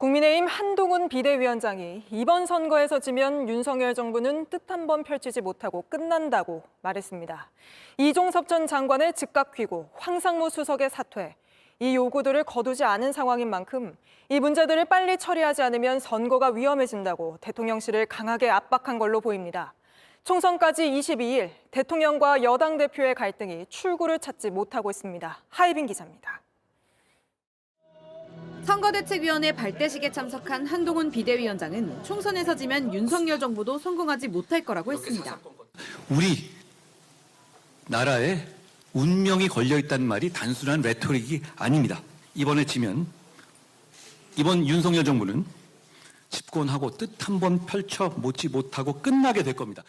국민의힘 한동훈 비대위원장이 이번 선거에서 지면 윤석열 정부는 뜻 한 번 펼치지 못하고 끝난다고 말했습니다. 이종섭 전 장관의 즉각 귀국, 황상무 수석의 사퇴, 이 요구들을 거두지 않은 상황인 만큼 이 문제들을 빨리 처리하지 않으면 선거가 위험해진다고 대통령실을 강하게 압박한 걸로 보입니다. 총선까지 22일, 대통령과 여당 대표의 갈등이 출구를 찾지 못하고 있습니다. 하이빈 기자입니다. 선거대책위원회 발대식에 참석한 한동훈 비대위원장은 총선에서 지면 윤석열 정부도 성공하지 못할 거라고 했습니다. 우리 나라의 운명이 걸려있다는 말이 단순한 레토릭이 아닙니다. 이번에 지면 이번 윤석열 정부는 집권하고 뜻 한 번 펼쳐보지 못하고 끝나게 될 겁니다.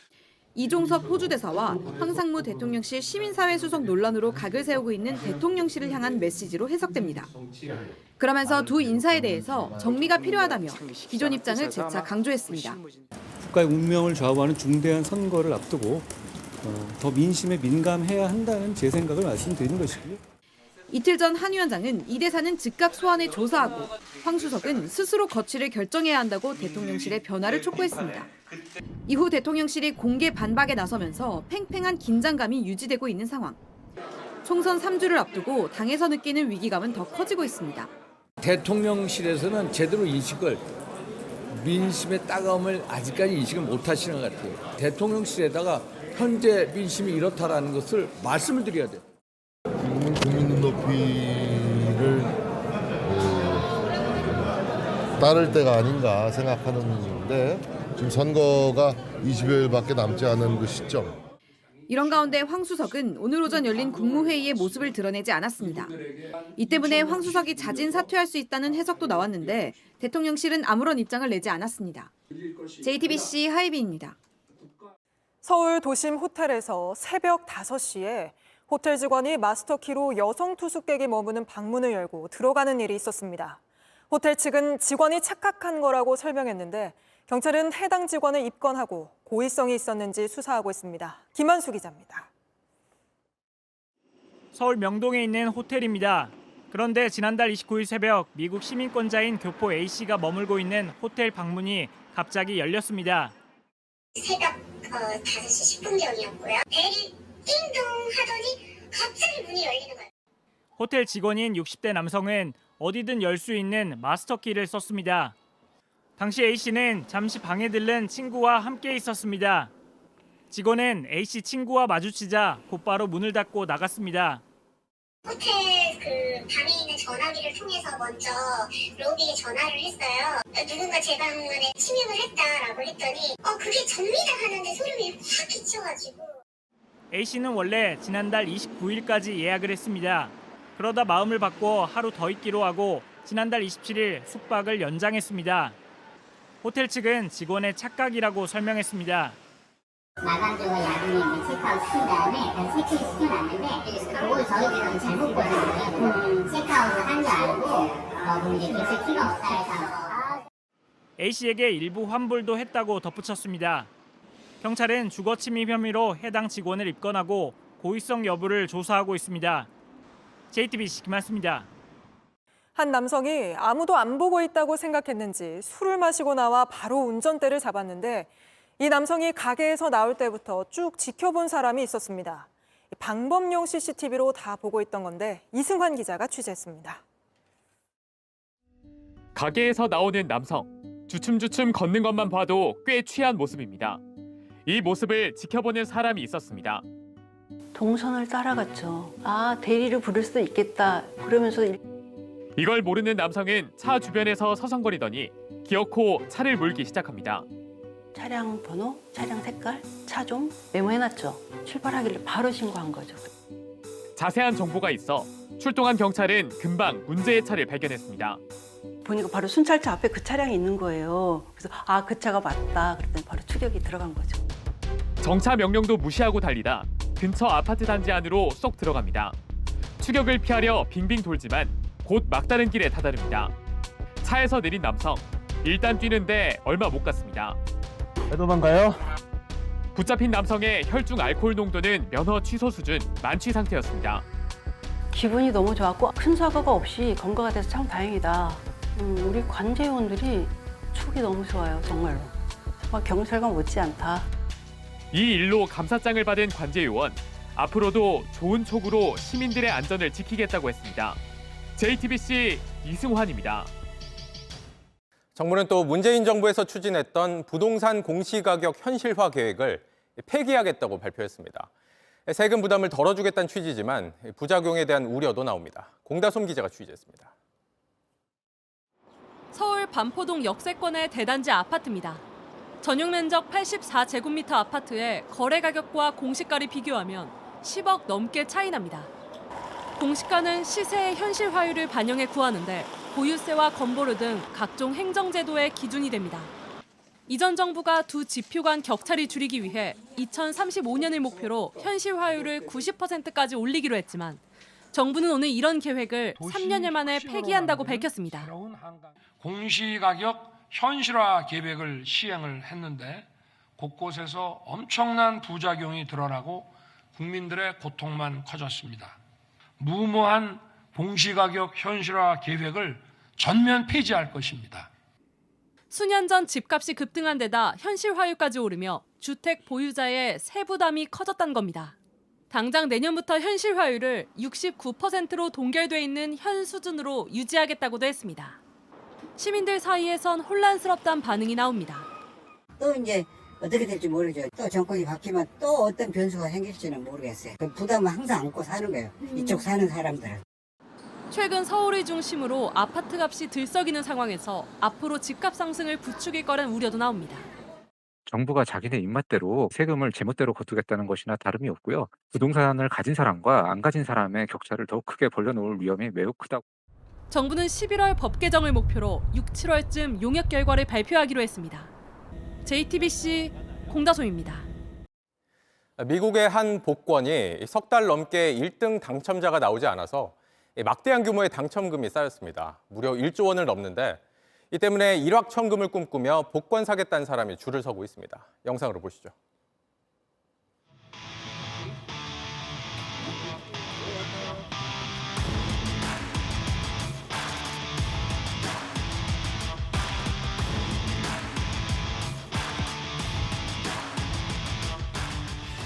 이종섭 호주 대사와 황상무 대통령실 시민사회 수석 논란으로 각을 세우고 있는 대통령실을 향한 메시지로 해석됩니다. 그러면서 두 인사에 대해서 정리가 필요하다며 기존 입장을 재차 강조했습니다. 국가의 운명을 좌우하는 중대한 선거를 앞두고 더 민심에 민감해야 한다는 제 생각을 말씀드리는 것이고요. 이틀 전 한 위원장은 이 대사는 즉각 소환해 조사하고 황 수석은 스스로 거취를 결정해야 한다고 대통령실에 변화를 촉구했습니다. 이후 대통령실이 공개 반박에 나서면서 팽팽한 긴장감이 유지되고 있는 상황. 총선 3주를 앞두고 당에서 느끼는 위기감은 더 커지고 있습니다. 대통령실에서는 제대로 인식을 민심의 따가움을 아직까지 인식을 못 하시는 것 같아요. 대통령실에다가 현재 민심이 이렇다라는 것을 말씀을 드려야 돼요. 지금은 국민 눈높이를 따를 때가 아닌가 생각하는데 지금 선거가 20여일밖에 남지 않은 그 시점. 이런 가운데 황 수석은 오늘 오전 열린 국무회의의 모습을 드러내지 않았습니다. 이 때문에 황 수석이 자진 사퇴할 수 있다는 해석도 나왔는데 대통령실은 아무런 입장을 내지 않았습니다. JTBC 하이빈입니다. 서울 도심 호텔에서 새벽 5시에 호텔 직원이 마스터키로 여성 투숙객이 머무는 방문을 열고 들어가는 일이 있었습니다. 호텔 측은 직원이 착각한 거라고 설명했는데 경찰은 해당 직원을 입건하고 고의성이 있었는지 수사하고 있습니다. 김한수 기자입니다. 서울 명동에 있는 호텔입니다. 그런데 지난달 29일 새벽 미국 시민권자인 교포 A씨가 머물고 있는 호텔 방문이 갑자기 열렸습니다. 새벽 5시 10분경이었고요. 벨이 띵동 하더니 갑자기 문이 열리는 거예요. 호텔 직원인 60대 남성은 어디든 열 수 있는 마스터키를 썼습니다. 당시 A씨는 잠시 방에 들른 친구와 함께 있었습니다. 직원은 A씨 친구와 마주치자 곧바로 문을 닫고 나갔습니다. 호텔 방에 있는 전화기를 통해서 먼저 로비에 전화를 했어요. 누군가 제 방 안에 침입을 했다라고 했더니 그게 접니다 하는데 소름이 확 끼쳐가지고. A씨는 원래 지난달 29일까지 예약을 했습니다. 그러다 마음을 바꿔 하루 더 있기로 하고 지난달 27일 숙박을 연장했습니다. 호텔 측은 직원의 착각이라고 설명했습니다. 마감적으로 야근에 체크아웃 시킨 다음에 체크인 시켜놨는데 그걸 저희들은 잘못 보는 거예요. 체크아웃을 한 줄 알고 이제 계실 필요 없다 해서. A씨에게 일부 환불도 했다고 덧붙였습니다. 경찰은 주거 침입 혐의로 해당 직원을 입건하고 고의성 여부를 조사하고 있습니다. JTBC 김한수입니다. 한 남성이 아무도 안 보고 있다고 생각했는지 술을 마시고 나와 바로 운전대를 잡았는데 이 남성이 가게에서 나올 때부터 쭉 지켜본 사람이 있었습니다. 방범용 CCTV로 다 보고 있던 건데 이승환 기자가 취재했습니다. 가게에서 나오는 남성, 주춤주춤 걷는 것만 봐도 꽤 취한 모습입니다. 이 모습을 지켜보는 사람이 있었습니다. 동선을 따라갔죠. 대리를 부를 수도 있겠다. 그러면서 이걸 모르는 남성은 차 주변에서 서성거리더니 기어코 차를 몰기 시작합니다. 차량 번호, 차량 색깔, 차종 메모해놨죠. 출발하길래 바로 신고한 거죠. 자세한 정보가 있어 출동한 경찰은 금방 문제의 차를 발견했습니다. 보니까 바로 순찰차 앞에 그 차량이 있는 거예요. 그래서 그 차가 맞다. 그랬더니 바로 추격이 들어간 거죠. 정차 명령도 무시하고 달리다 근처 아파트 단지 안으로 쏙 들어갑니다. 추격을 피하려 빙빙 돌지만 곧 막다른 길에 다다릅니다. 차에서 내린 남성, 일단 뛰는데 얼마 못 갔습니다. 도망가요? 붙잡힌 남성의 혈중 알코올 농도는 면허 취소 수준 만취 상태였습니다. 기분이 너무 좋았고 큰 사고가 없이 검거가 돼서 참 다행이다. 우리 관제위원들이 촉이 너무 좋아요, 정말로. 정말 경찰관 못지않다. 이 일로 감사장을 받은 관제의원, 앞으로도 좋은 촉으로 시민들의 안전을 지키겠다고 했습니다. JTBC 이승환입니다. 정부는 또 문재인 정부에서 추진했던 부동산 공시가격 현실화 계획을 폐기하겠다고 발표했습니다. 세금 부담을 덜어주겠다는 취지지만 부작용에 대한 우려도 나옵니다. 공다솜 기자가 취재했습니다. 서울 반포동 역세권의 대단지 아파트입니다. 전용 면적 84제곱미터 아파트의 거래 가격과 공시가를 비교하면 10억 넘게 차이 납니다. 공시가는 시세의 현실화율을 반영해 구하는데 보유세와 건보료 등 각종 행정제도의 기준이 됩니다. 이전 정부가 두 지표 간 격차를 줄이기 위해 2035년을 목표로 현실화율을 90%까지 올리기로 했지만 정부는 오늘 이런 계획을 3년여 만에 폐기한다고 밝혔습니다. 공시가격 현실화 계획을 시행을 했는데 곳곳에서 엄청난 부작용이 드러나고 국민들의 고통만 커졌습니다. 무모한 공시가격 현실화 계획을 전면 폐지할 것입니다. 수년 전 집값이 급등한 데다 현실화율까지 오르며 주택 보유자의 세부담이 커졌다는 겁니다. 당장 내년부터 현실화율을 69%로 동결돼 있는 현 수준으로 유지하겠다고도 했습니다. 시민들 사이에선 혼란스럽다는 반응이 나옵니다. 또 이제 어떻게 될지 모르죠. 또 정권이 바뀌면 또 어떤 변수가 생길지는 모르겠어요. 그 부담은 항상 안고 사는 거예요. 이쪽 사는 사람들은. 최근 서울을 중심으로 아파트 값이 들썩이는 상황에서 앞으로 집값 상승을 부추길 거란 우려도 나옵니다. 정부가 자기네 입맛대로 세금을 제멋대로 거두겠다는 것이나 다름이 없고요. 부동산을 가진 사람과 안 가진 사람의 격차를 더 크게 벌려놓을 위험이 매우 크다고. 정부는 11월 법 개정을 목표로 6, 7월쯤 용역 결과를 발표하기로 했습니다. JTBC 공다솜입니다. 미국의 한 복권이 석 달 넘게 1등 당첨자가 나오지 않아서 막대한 규모의 당첨금이 쌓였습니다. 무려 1조 원을 넘는데 이 때문에 일확천금을 꿈꾸며 복권 사겠다는 사람이 줄을 서고 있습니다. 영상으로 보시죠.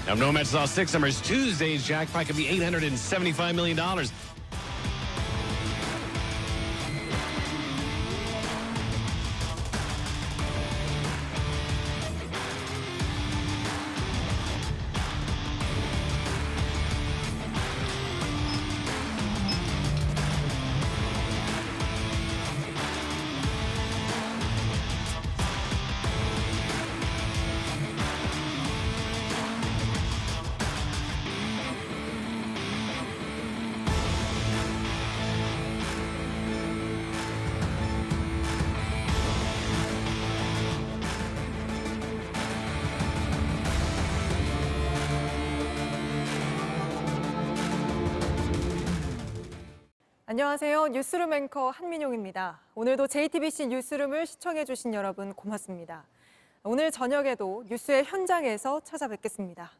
Now, Nomads saw 6 numbers. Tuesday's jackpot could be $875 million. 안녕하세요. 뉴스룸 앵커 한민용입니다. 오늘도 JTBC 뉴스룸을 시청해주신 여러분 고맙습니다. 오늘 저녁에도 뉴스의 현장에서 찾아뵙겠습니다.